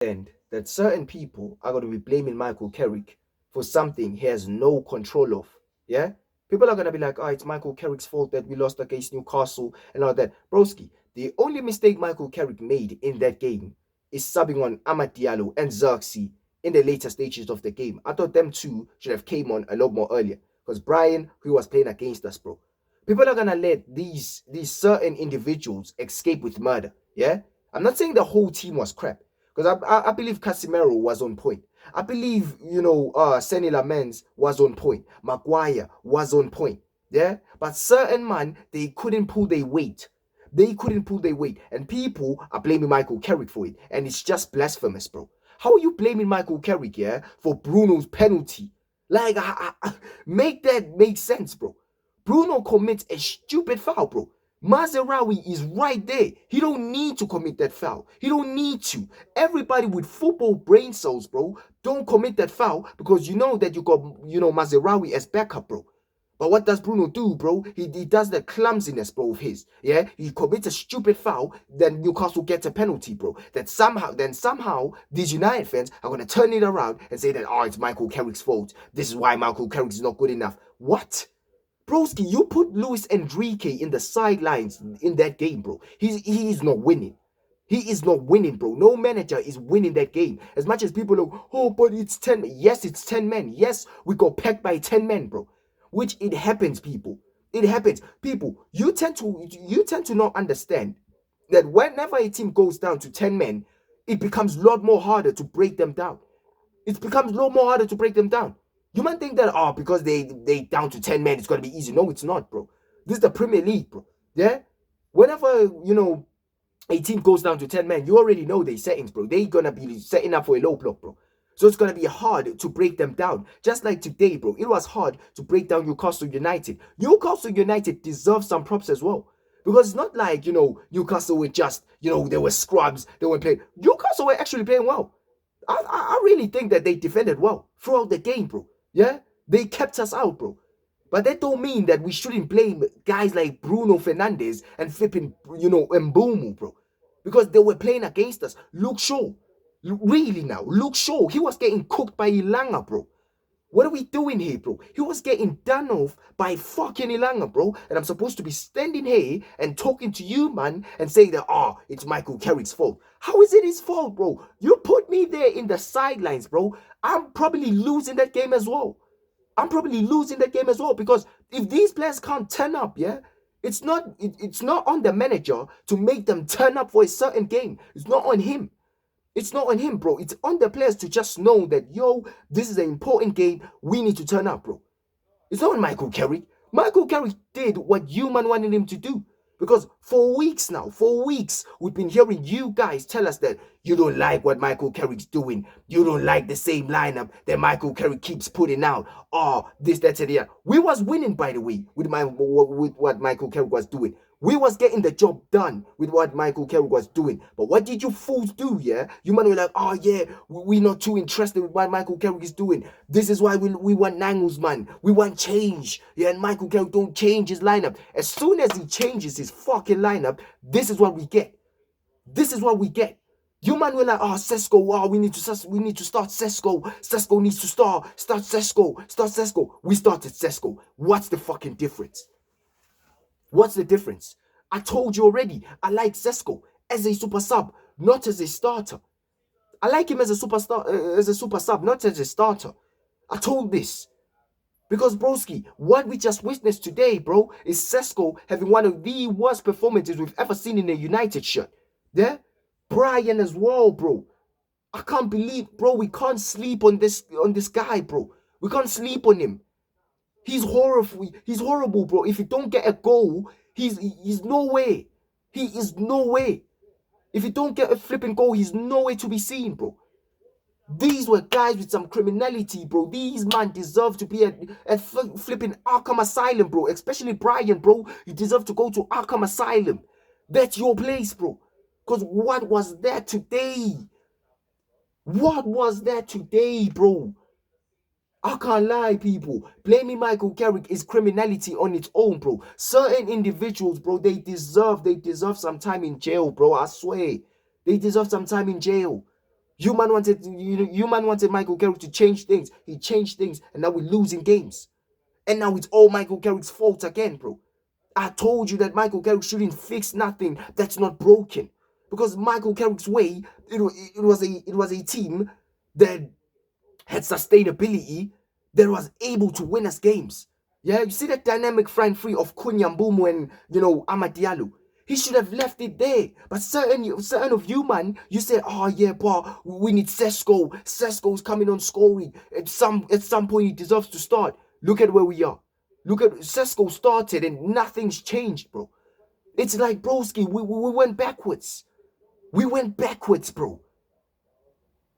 And that certain people are going to be blaming Michael Carrick for something he has no control of. Yeah? People are going to be like, oh, it's Michael Carrick's fault that we lost against Newcastle and all that. Broski, the only mistake Michael Carrick made in that game is subbing on Amad Diallo and Xerxes in the later stages of the game. I thought them two should have came on a lot more earlier because Brian, who was playing against us, bro. People are going to let these certain individuals escape with murder. Yeah? I'm not saying the whole team was crap. Because I believe Casemiro was on point. I believe, Senny Lamens was on point. Maguire was on point. Yeah? But certain man, they couldn't pull their weight. They couldn't pull their weight. And people are blaming Michael Carrick for it. And it's just blasphemous, bro. How are you blaming Michael Carrick, yeah, for Bruno's penalty? Like, make that make sense, bro. Bruno commits a stupid foul, bro. Mazerawi is right there. He don't need to commit that foul. He don't need to. Everybody with football brain cells, bro, don't commit that foul because you know that you got, Mazerawi as backup, bro. But what does Bruno do, bro? He does the clumsiness, bro, of his. Yeah, he commits a stupid foul, then Newcastle gets a penalty, bro. Then somehow these United fans are gonna turn it around and say that it's Michael Carrick's fault. This is why Michael Carrick is not good enough. What? Broski, you put Luis Enrique in the sidelines in that game, bro. He is not winning. He is not winning, bro. No manager is winning that game. As much as people are, oh, but it's 10. Yes, it's 10 men. Yes, we got pegged by 10 men, bro. Which it happens, people. It happens. People, you tend to not understand that whenever a team goes down to 10 men, it becomes a lot more harder to break them down. It becomes a lot more harder to break them down. You might think that because they down to 10 men, it's gonna be easy. No, it's not, bro. This is the Premier League, bro. Yeah? Whenever a team goes down to 10 men, you already know their settings, bro. They're gonna be setting up for a low block, bro. So it's gonna be hard to break them down. Just like today, bro. It was hard to break down Newcastle United. Newcastle United deserves some props as well. Because it's not like, Newcastle were just, they were scrubs, they were playing. Newcastle were actually playing well. I really think that they defended well throughout the game, bro. Yeah? They kept us out, bro. But that don't mean that we shouldn't blame guys like Bruno Fernandes and flipping, Mbumu, bro. Because they were playing against us. Luke Shaw. Really now. Luke Shaw. He was getting cooked by Ilanga, bro. What are we doing here, bro? He was getting done off by fucking Ilanga, bro. And I'm supposed to be standing here and talking to you, man, and saying that, it's Michael Carrick's fault. How is it his fault, bro? You put me there in the sidelines, bro. I'm probably losing that game as well. I'm probably losing that game as well because if these players can't turn up, yeah, it's not on the manager to make them turn up for a certain game. It's not on him. It's not on him, bro. It's on the players to just know that, this is an important game. We need to turn up, bro. It's not on Michael Carrick. Michael Carrick did what you man wanted him to do. Because for weeks, we've been hearing you guys tell us that you don't like what Michael Carrick's doing. You don't like the same lineup that Michael Carrick keeps putting out. This, that, and that. We was winning, by the way, with what Michael Carrick was doing. We was getting the job done with what Michael Carrick was doing. But what did you fools do, yeah? You man were like, we're not too interested with what Michael Carrick is doing. This is why we want Nangus, man. We want change. Yeah, and Michael Carrick don't change his lineup. As soon as he changes his fucking lineup, this is what we get. This is what we get. You man were like, Sesko, we need to start Sesko. Sesko needs to start Sesko. We started Sesko. What's the fucking difference? What's the difference? I told you already, I like Sesko as a super sub, not as a starter. I like him as a super sub, not as a starter. I told this. Because, broski, what we just witnessed today, bro, is Sesko having one of the worst performances we've ever seen in a United shirt. Yeah? Brian as well, bro. I can't believe, bro, we can't sleep on this guy, bro. We can't sleep on him. He's horrible. He's horrible, bro. If you don't get a goal, he's no way. He is no way. If you don't get a flipping goal, he's nowhere to be seen, bro. These were guys with some criminality, bro. These man deserve to be at flipping Arkham Asylum, bro. Especially Brian, bro. You deserve to go to Arkham Asylum. That's your place, bro. Because what was that today? What was that today, bro? I can't lie, people. Blaming Michael Carrick is criminality on its own, bro. Certain individuals, bro, they deserve some time in jail, bro. I swear. They deserve some time in jail. You man wanted Michael Carrick to change things. He changed things, and now we're losing games. And now it's all Michael Carrick's fault again, bro. I told you that Michael Carrick shouldn't fix nothing that's not broken, because Michael Carrick's way, it was a team that had sustainability, that was able to win us games. Yeah, you see that dynamic front three of Kunya Mbumo and Amad Diallo. He should have left it there. But certain of you, man, you said, oh yeah, but we need Sesko. Sesko's coming on scoring. At some point he deserves to start. Look at where we are. Look at Sesko started and nothing's changed, bro. It's like, broski, we went backwards. We went backwards, bro.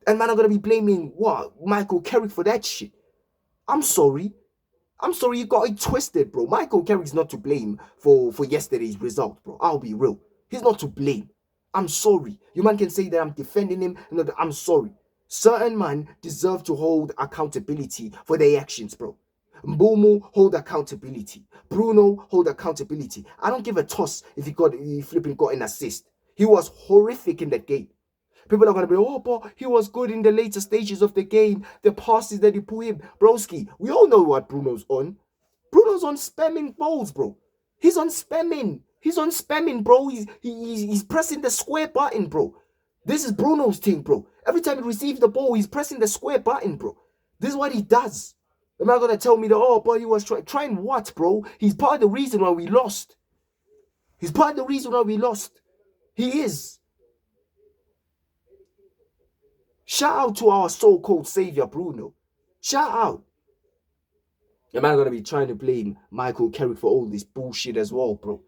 And man, I'm gonna be blaming what Michael Carrick for that shit. I'm sorry. I'm sorry, you got it twisted, bro. Michael Carrick's not to blame for yesterday's result, bro. I'll be real. He's not to blame. I'm sorry. You man can say that I'm defending him. No, I'm sorry. Certain man deserve to hold accountability for their actions, bro. Mbomo hold accountability. Bruno hold accountability. I don't give a toss if he flipping got an assist. He was horrific in that game. People are gonna be, oh, but he was good in the later stages of the game. The passes that he put in, broski. We all know what Bruno's on. Bruno's on spamming balls, bro. He's on spamming. He's on spamming, bro. He's pressing the square button, bro. This is Bruno's thing, bro. Every time he receives the ball, he's pressing the square button, bro. This is what he does. Am I gonna tell me that, oh, but he was trying what, bro? He's part of the reason why we lost. He's part of the reason why we lost. He is. Shout out to our so-called savior, Bruno. Shout out. Am I gonna be trying to blame Michael Carrick for all this bullshit as well, bro?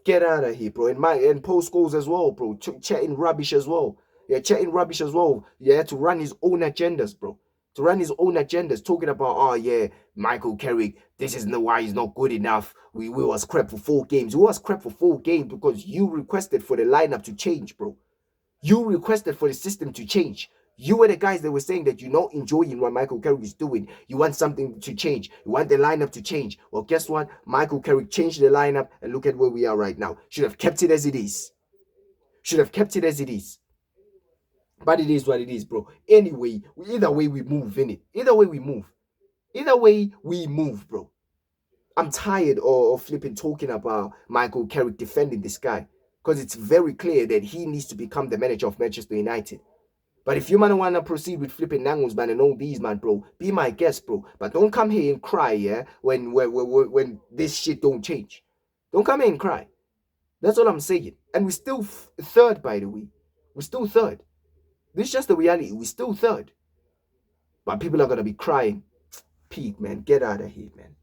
Get out of here, bro. And post goals as well, bro. Chatting rubbish as well. Yeah, chatting rubbish as well. Yeah, to run his own agendas, bro. To run his own agendas, talking about, oh yeah, Michael Carrick, this is no why he's not good enough. We was crap for 4 games. We was crap for 4 games because you requested for the lineup to change, bro. You requested for the system to change. You were the guys that were saying that you're not enjoying what Michael Carrick is doing. You want something to change. You want the lineup to change. Well, guess what? Michael Carrick changed the lineup, and look at where we are right now. Should have kept it as it is. Should have kept it as it is. But it is what it is, bro. Anyway, either way we move, innit? Either way we move. Either way we move, bro. I'm tired of flipping talking about Michael Carrick defending this guy, because it's very clear that he needs to become the manager of Manchester United. But if you man want to proceed with flipping Nangos, man, and all these, man, bro, be my guest, bro. But don't come here and cry, yeah, when this shit don't change. Don't come here and cry. That's all I'm saying. And we're still third, by the way. We're still third. This is just the reality. We're still third. But people are going to be crying. Pete, man, get out of here, man.